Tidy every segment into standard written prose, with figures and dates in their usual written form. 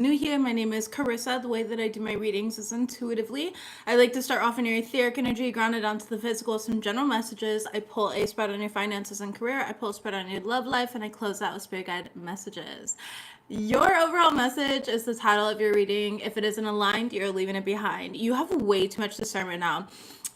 New here, my name is Carissa. The way that I do my readings is intuitively. I like to start off in your etheric energy, grounded onto the physical, some general messages. I pull a spread on your finances and career. I pull a spread on your love life, and I close out with spirit guide messages. Your overall message is the title of your reading. If it isn't aligned, you're leaving it behind. You have way too much discernment now.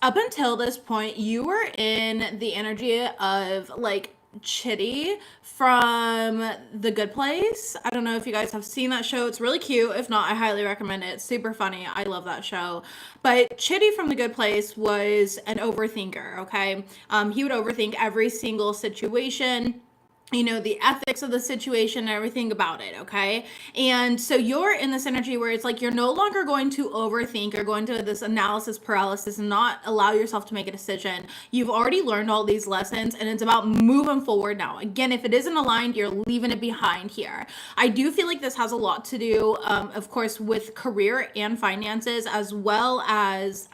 Up until this point, you were in the energy of like Chitty from The Good Place. I don't know if you guys have seen that show. It's really cute. If not, I highly recommend it. It's super funny. I love that show. But Chitty from The Good Place was an overthinker, okay? He would overthink every single situation, you know, the ethics of the situation and everything about it, okay? And so you're in this energy where it's like you're no longer going to overthink or go into this analysis paralysis and not allow yourself to make a decision. You've already learned all these lessons, and it's about moving forward now. Again, if it isn't aligned, you're leaving it behind here. I do feel like this has a lot to do, of course, with career and finances, as well as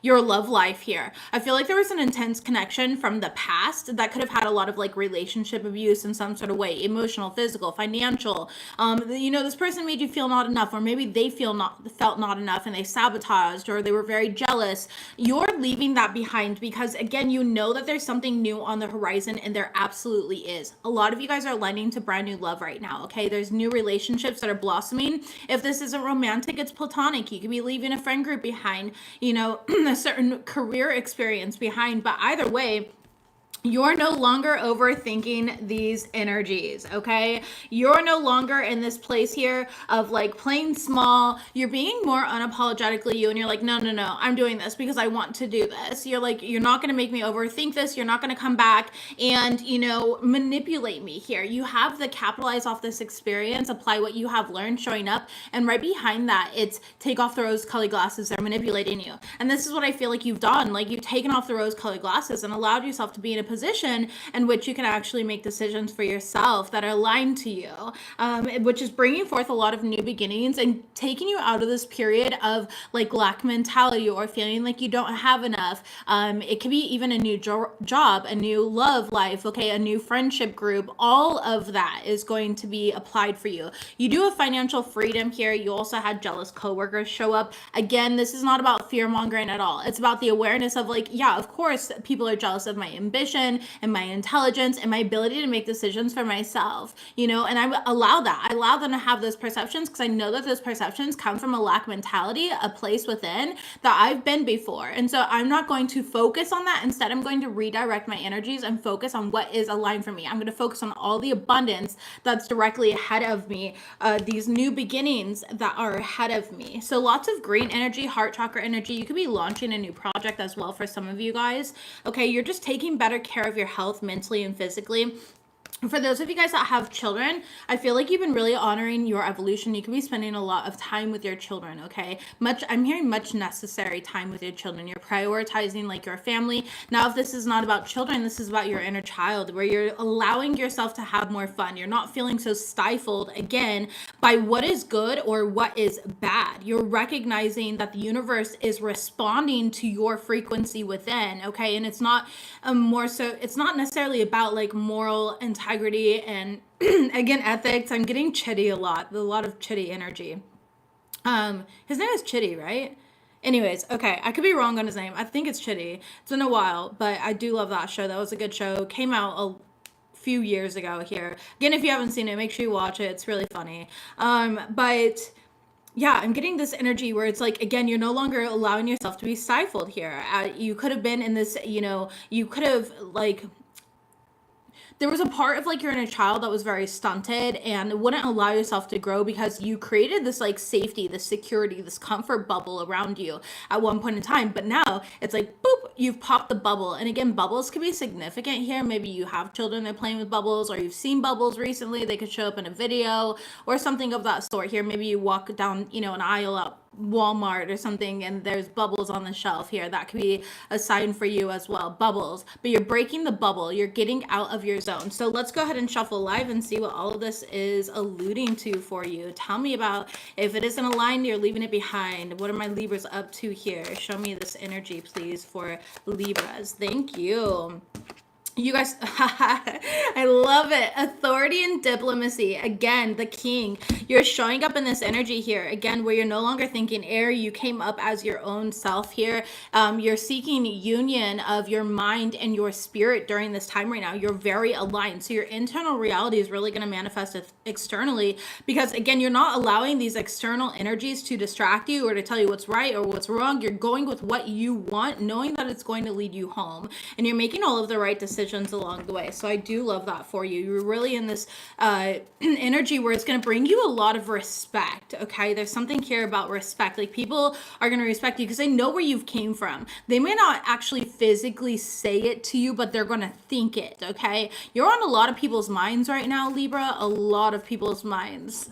your love life here. I feel like there was an intense connection from the past that could have had a lot of like relationship abuse in some sort of way, emotional, physical, financial. You know, this person made you feel not enough, or maybe they felt not enough and they sabotaged, or they were very jealous. You're leaving that behind because, again, you know that there's something new on the horizon, and there absolutely is. A lot of you guys are lending to brand new love right now, okay? There's new relationships that are blossoming. If this isn't romantic, it's platonic. You could be leaving a friend group behind, you know, a certain career experience behind, but either way, you're no longer overthinking these energies, okay? You're no longer in this place here of like playing small. You're being more unapologetically you, and you're like, no, I'm doing this because I want to do this. You're like, you're not gonna make me overthink this. You're not gonna come back and, you know, manipulate me here. You have to capitalize off this experience, apply what you have learned showing up, and right behind that, it's take off the rose-colored glasses. They're manipulating you. And this is what I feel like you've done. Like, you've taken off the rose-colored glasses and allowed yourself to be in a position in which you can actually make decisions for yourself that are aligned to you, which is bringing forth a lot of new beginnings and taking you out of this period of like lack mentality or feeling like you don't have enough. It could be even a new job, a new love life, okay, a new friendship group. All of that is going to be applied for you. You do have financial freedom here. You also had jealous coworkers show up. Again, this is not about fear mongering at all. It's about the awareness of like, yeah, of course people are jealous of my ambition and my intelligence and my ability to make decisions for myself, you know, and I allow that. I allow them to have those perceptions because I know that those perceptions come from a lack mentality, a place within that I've been before. And so I'm not going to focus on that. Instead, I'm going to redirect my energies and focus on what is aligned for me. I'm going to focus on all the abundance that's directly ahead of me, these new beginnings that are ahead of me. So lots of green energy, heart chakra energy. You could be launching a new project as well for some of you guys. Okay, you're just taking better care of your health mentally and physically. For those of you guys that have children, I feel like you've been really honoring your evolution. You could be spending a lot of time with your children, okay? I'm hearing much necessary time with your children. You're prioritizing like your family. Now, if this is not about children, this is about your inner child, where you're allowing yourself to have more fun. You're not feeling so stifled, again, by what is good or what is bad. You're recognizing that the universe is responding to your frequency within, okay? And it's not it's not necessarily about like moral integrity and again ethics. I'm getting Chitty a lot of Chitty energy. His name is Chitty, right? Anyways, okay, I could be wrong on his name. I think it's Chitty. It's been a while, but I do love that show. That was a good show. Came out a few years ago here. Again, if you haven't seen it, make sure you watch it. It's really funny. But yeah, I'm getting this energy where it's like, again, you're no longer allowing yourself to be stifled here. You could have been in this, you know, you could have like, there was a part of like your inner child that was very stunted and wouldn't allow yourself to grow because you created this like safety, this security, this comfort bubble around you at one point in time. But now it's like, boop, you've popped the bubble. And again, bubbles can be significant here. Maybe you have children that are playing with bubbles, or you've seen bubbles recently. They could show up in a video or something of that sort here. Maybe you walk down, you know, an aisle up Walmart or something and there's bubbles on the shelf here. That could be a sign for you as well. Bubbles. But you're breaking the bubble. You're getting out of your zone. So let's go ahead and shuffle live and see what all of this is alluding to for you. Tell me about, if it isn't aligned, you're leaving it behind. What are my Libras up to here? Show me this energy, please, for Libras. Thank you. You guys, I love it. Authority and diplomacy. Again, the king. You're showing up in this energy here. Again, where you're no longer thinking air. You came up as your own self here. You're seeking union of your mind and your spirit during this time right now. You're very aligned. So your internal reality is really going to manifest externally, because again, you're not allowing these external energies to distract you or to tell you what's right or what's wrong. You're going with what you want, knowing that it's going to lead you home. And you're making all of the right decisions along the way. So I do love that for you. You're really in this energy where it's going to bring you a lot of respect. Okay, there's something here about respect. Like, people are going to respect you because they know where you've came from. They may not actually physically say it to you, but they're going to think it. Okay, you're on a lot of people's minds right now, Libra. A lot of people's minds.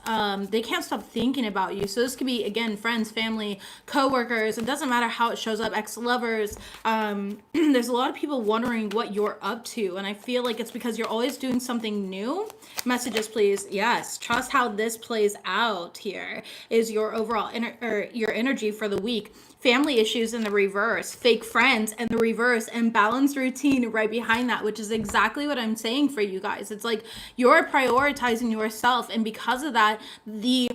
They can't stop thinking about you. So this could be, again, friends, family, co-workers. It doesn't matter how it shows up. Ex-lovers. There's a lot of people wondering what you're up to, and I feel like it's because you're always doing something new. Messages, please. Yes, trust how this plays out. Here is your overall your energy for the week. Family issues in the reverse, fake friends in the reverse, and balanced routine right behind that, which is exactly what I'm saying for you guys. It's like you're prioritizing yourself, and because of that, the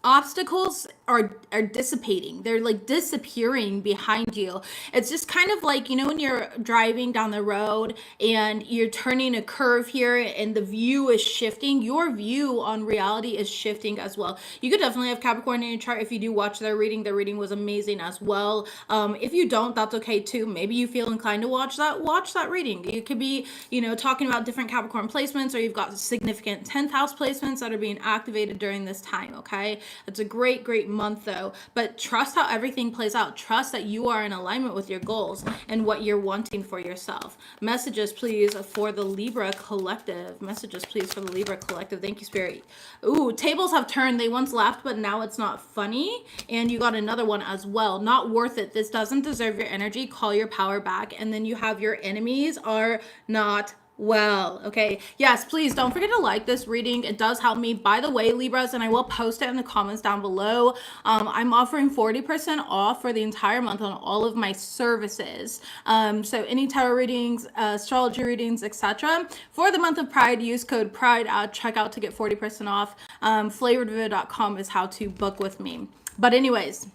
obstacles are dissipating. They're like disappearing behind you. It's just kind of like, you know, when you're driving down the road and you're turning a curve here and the view is shifting, your view on reality is shifting as well. You could definitely have Capricorn in your chart. If you do watch their reading was amazing as well. If you don't, that's okay too. Maybe you feel inclined to watch that reading. You could be, you know, talking about different Capricorn placements, or you've got significant 10th house placements that are being activated during this time. Okay, it's a great month though, but trust how everything plays out. Trust that you are in alignment with your goals and what you're wanting for yourself. Messages, please, for the Libra collective. Messages, please, for the Libra collective. Thank you, Spirit. Ooh, tables have turned. They once laughed, but now it's not funny. And you got another one as well. Not worth it. This doesn't deserve your energy. Call your power back. And then you have your enemies are not well. Okay, yes, please don't forget to like this reading. It does help me. By the way, Libras, and I will post it in the comments down below, I'm offering 40% off for the entire month on all of my services. So any tarot readings, astrology readings, etc. For the month of Pride, use code PRIDE at checkout to get 40% off. FlavoredVivid.com is how to book with me. But anyways,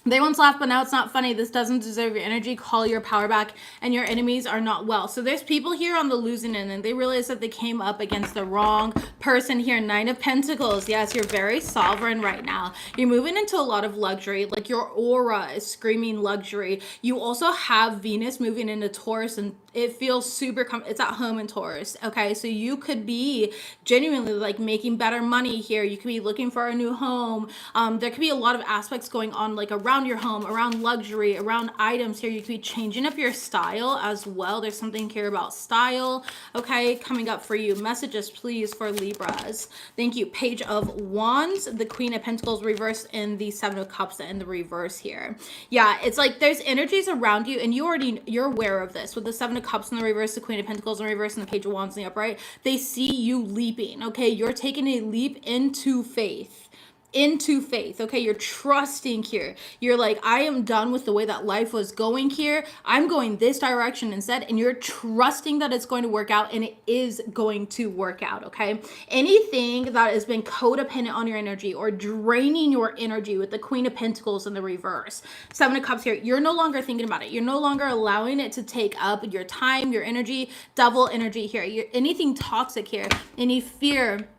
they once laughed, but now it's not funny. This doesn't deserve your energy. Call your power back, and your enemies are not well. So there's people here on the losing end, and they realize that they came up against the wrong person here. 9 of Pentacles. Yes, you're very sovereign right now. You're moving into a lot of luxury. Like, your aura is screaming luxury. You also have Venus moving into Taurus, and it feels super it's at home in Taurus. Okay, so you could be genuinely like making better money here. You could be looking for a new home. There could be a lot of aspects going on, like around your home, around luxury, around items here. You could be changing up your style as well. There's something here about style, okay, coming up for you. Messages, please, for Libras. Thank you. Page of Wands, the Queen of Pentacles reversed, and the 7 of Cups in the reverse here. Yeah, it's like there's energies around you, and you're aware of this with the 7 of Cups in the reverse, the Queen of Pentacles in the reverse, and the Page of Wands in the upright. They see you leaping. Okay, you're taking a leap into faith. Okay, you're trusting here. You're like, I am done with the way that life was going here. I'm going this direction instead, and you're trusting that it's going to work out, and it is going to work out. Okay, anything that has been codependent on your energy or draining your energy with the Queen of Pentacles in the reverse, 7 of Cups here, you're no longer thinking about it. You're no longer allowing it to take up your time, your energy. Double energy here. Anything toxic here, any fear,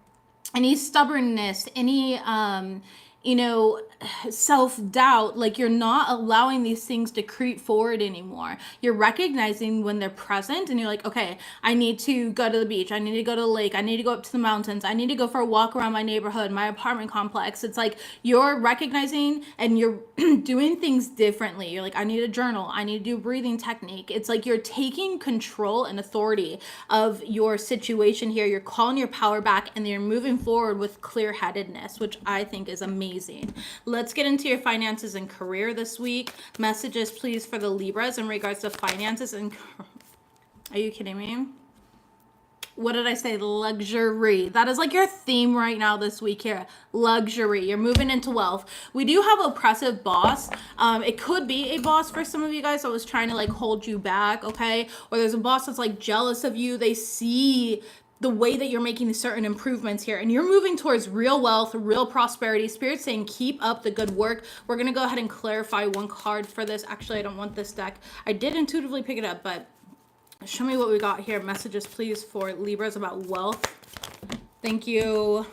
any stubbornness, any self-doubt, like, you're not allowing these things to creep forward anymore. You're recognizing when they're present, and you're like, okay, I need to go to the beach, I need to go to the lake, I need to go up to the mountains, I need to go for a walk around my neighborhood, my apartment complex. It's like you're recognizing and you're doing things differently. You're like, I need a journal, I need to do a breathing technique. It's like you're taking control and authority of your situation here. You're calling your power back, and you're moving forward with clear-headedness, which I think is amazing. Let's get into your finances and career this week. Messages, please, for the Libras in regards to finances and... Are you kidding me? What did I say? Luxury. That is like your theme right now this week here. Luxury. You're moving into wealth. We do have oppressive boss. It could be a boss for some of you guys that was trying to like hold you back, okay? Or there's a boss that's like jealous of you. They see the way that you're making certain improvements here, and you're moving towards real wealth, real prosperity. Spirit saying keep up the good work. We're gonna go ahead and clarify one card for this. Actually, I don't want this deck. I did intuitively pick it up, but show me what we got here. Messages, please, for Libras about wealth. Thank you.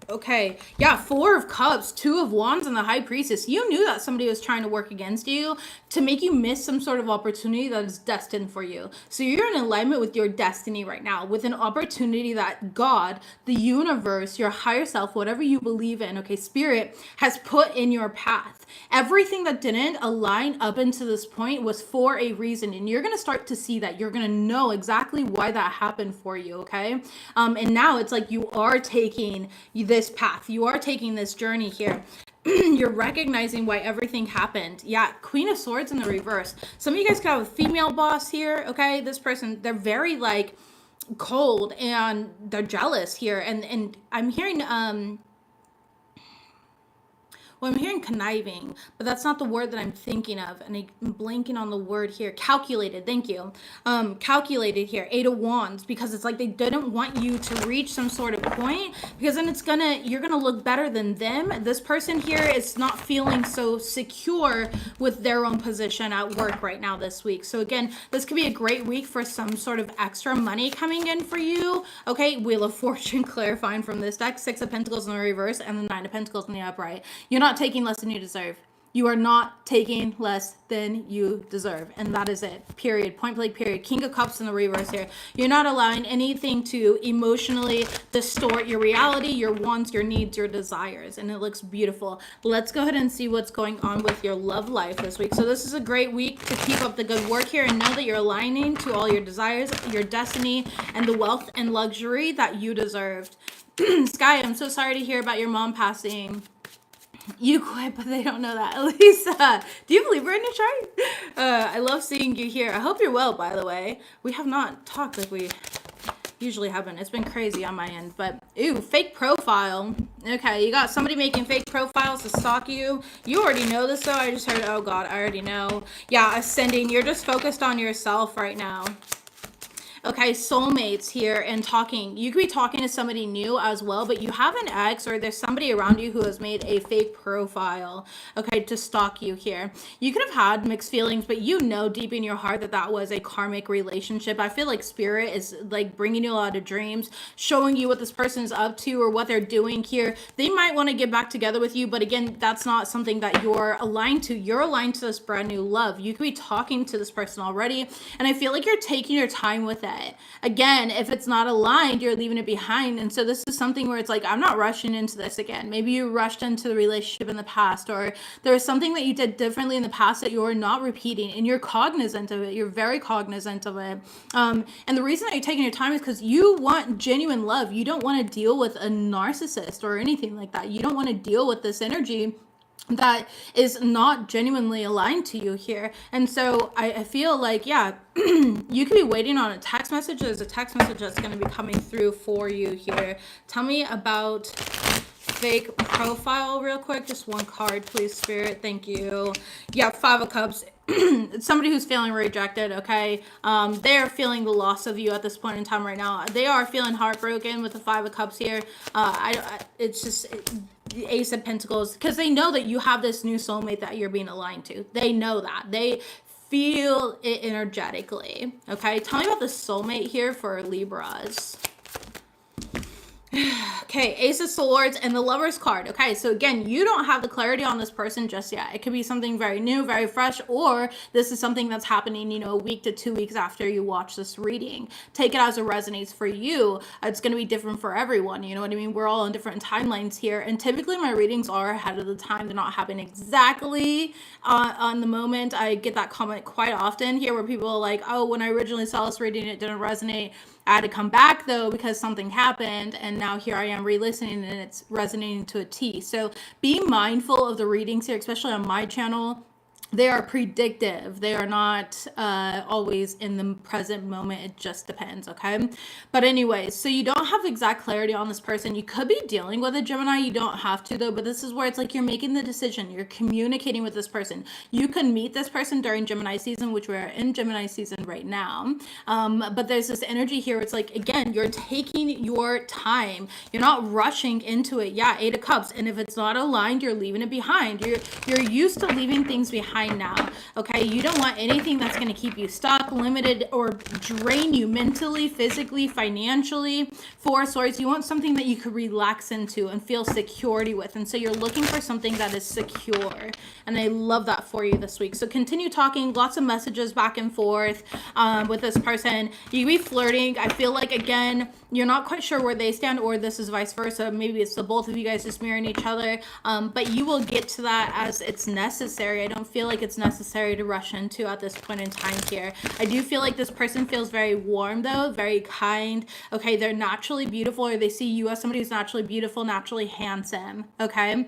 Okay. Yeah, 4 of Cups, 2 of Wands, and the High Priestess. You knew that somebody was trying to work against you to make you miss some sort of opportunity that is destined for you. So you're in alignment with your destiny right now, with an opportunity that God, the universe, your higher self, whatever you believe in, okay, Spirit, has put in your path. Everything that didn't align up until this point was for a reason, and you're going to start to see that. You're going to know exactly why that happened for you, okay? And now it's like you are taking this path. You are taking this journey here. You're recognizing why everything happened. Yeah, Queen of Swords in the reverse. Some of you guys could have a female boss here, okay? This person, they're very like cold and they're jealous here. And I'm hearing well, I'm hearing conniving, but that's not the word that I'm thinking of. And I'm blanking on the word here. Calculated. Thank you. Calculated here. 8 of Wands, because it's like they didn't want you to reach some sort of point, because then you're gonna look better than them. This person here is not feeling so secure with their own position at work right now this week. So again, this could be a great week for some sort of extra money coming in for you. Okay, Wheel of Fortune clarifying from this deck. 6 of Pentacles in the reverse and the 9 of Pentacles in the upright. You're not taking less than you deserve. You are not taking less than you deserve. And that is it. Period. Point blank, period. King of Cups in the reverse here. You're not allowing anything to emotionally distort your reality, your wants, your needs, your desires. And it looks beautiful. Let's go ahead and see what's going on with your love life this week. So this is a great week to keep up the good work here and know that you're aligning to all your desires, your destiny, and the wealth and luxury that you deserved. Sky, I'm so sorry to hear about your mom passing. You quit, but they don't know that. Lisa, do you have Libra in your chart? I love seeing you here. I hope you're well, by the way. We have not talked like we usually haven't. It's been crazy on my end. But, ooh, fake profile. Okay, you got somebody making fake profiles to stalk you. You already know this, though. I just heard, oh, God, I already know. Yeah, ascending. You're just focused on yourself right now. Okay, soulmates here and talking. You could be talking to somebody new as well, but you have an ex or there's somebody around you who has made a fake profile, okay, to stalk you here. You could have had mixed feelings, but you know deep in your heart that that was a karmic relationship. I feel like Spirit is like bringing you a lot of dreams, showing you what this person is up to or what they're doing here. They might want to get back together with you, but again, that's not something that you're aligned to. You're aligned to this brand new love. You could be talking to this person already, and I feel like you're taking your time with it. Again, if it's not aligned, you're leaving it behind. And so this is something where it's like, I'm not rushing into this again. Maybe you rushed into the relationship in the past, or there was something that you did differently in the past that you're not repeating, and you're cognizant of it. You're very cognizant of it. And the reason that you're taking your time is because you want genuine love. You don't want to deal with a narcissist or anything like that. You don't want to deal with this energy that is not genuinely aligned to you here. And so I feel like, yeah, you could be waiting on a text message. There's a text message that's going to be coming through for you here. Tell me about fake profile real quick. Just one card, please, Spirit. Thank you. Yeah, 5 of Cups. It's somebody who's feeling rejected, okay? They're feeling the loss of you at this point in time right now. They are feeling heartbroken with the 5 of Cups here. It's just... the Ace of Pentacles, because they know that you have this new soulmate that you're being aligned to. They know that. They feel it energetically. Okay, tell me about the soulmate here for Libras. Okay, Ace of Swords and the Lover's card. Okay, so again, you don't have the clarity on this person just yet. It could be something very new, very fresh, or this is something that's happening, you know, a week to 2 weeks after you watch this reading. Take it as it resonates for you. It's going to be different for everyone. You know what I mean? We're all on different timelines here, and typically my readings are ahead of the time. They're not happening exactly on the moment. I get that comment quite often here where people are like, oh, when I originally saw this reading, it didn't resonate. I had to come back though because something happened, and now here I am re-listening and it's resonating to a T. So be mindful of the readings here, especially on my channel. they are predictive. They are not always in the present moment. It just depends, okay? But anyways, so you don't have exact clarity on this person. You could be dealing with a Gemini. You don't have to, though, but this is where it's like you're making the decision. You're communicating with this person. You can meet this person during Gemini season, which we're in Gemini season right now. But there's this energy here. It's like, again, you're taking your time. You're not rushing into it. Yeah, Eight of Cups. And if it's not aligned, you're leaving it behind. You're used to leaving things behind now. Okay, you don't want anything that's going to keep you stuck, limited, or drain you mentally, physically, financially. Four of Swords, you want something that you could relax into and feel security with. And so you're looking for something that is secure. And I love that for you this week. So continue talking, lots of messages back and forth with this person. You can be flirting. I feel like, again, you're not quite sure where they stand, or this is vice versa. Maybe it's the both of you guys just mirroring each other. But you will get to that as it's necessary. I don't feel like it's necessary to rush into at this point in time here. I do feel like this person feels very warm, though, very kind. Okay, they're naturally beautiful, or they see you as somebody who's naturally beautiful, naturally handsome. Okay.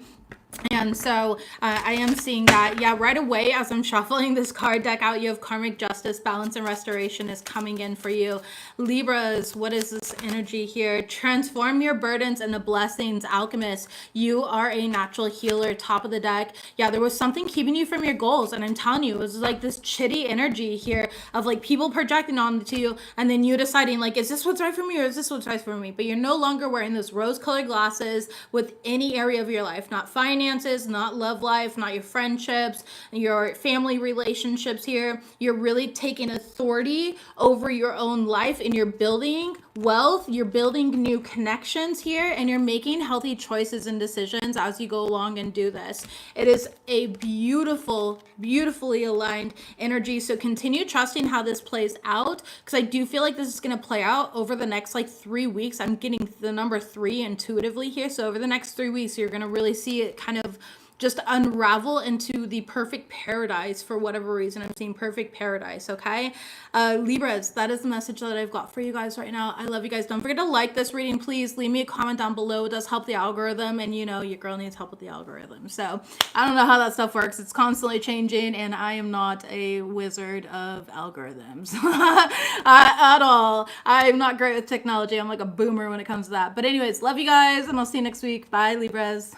And so I am seeing that, yeah, right away as I'm shuffling this card deck out, you have karmic justice, balance, and restoration is coming in for you. Libras, what is this energy here? Transform your burdens into blessings, alchemist. You are a natural healer, top of the deck. Yeah, there was something keeping you from your goals. And I'm telling you, it was like this chitty energy here of like people projecting onto you and then you deciding like, is this what's right for me or is this what's right for me? But you're no longer wearing those rose-colored glasses with any area of your life, not finances, not love life, not your friendships, your family relationships here. You're really taking authority over your own life and you're building wealth, you're building new connections here, and you're making healthy choices and decisions as you go along and do this. It is a beautiful, beautifully aligned energy. So continue trusting how this plays out, because I do feel like this is going to play out over the next like 3 weeks. I'm getting the number 3 intuitively here. So over the next 3 weeks, you're going to really see it kind of just unravel into the perfect paradise. For whatever reason, I'm seeing perfect paradise. Okay, Libras, that is the message that I've got for you guys right now. I love you guys. Don't forget to like this reading. Please leave me a comment down below. It does help the algorithm, and you know your girl needs help with the algorithm. So I don't know how that stuff works. It's constantly changing, and I am not a wizard of algorithms at all. I'm not great with technology. I'm like a boomer when it comes to that. But anyways, love you guys, and I'll see you next week. Bye, Libras.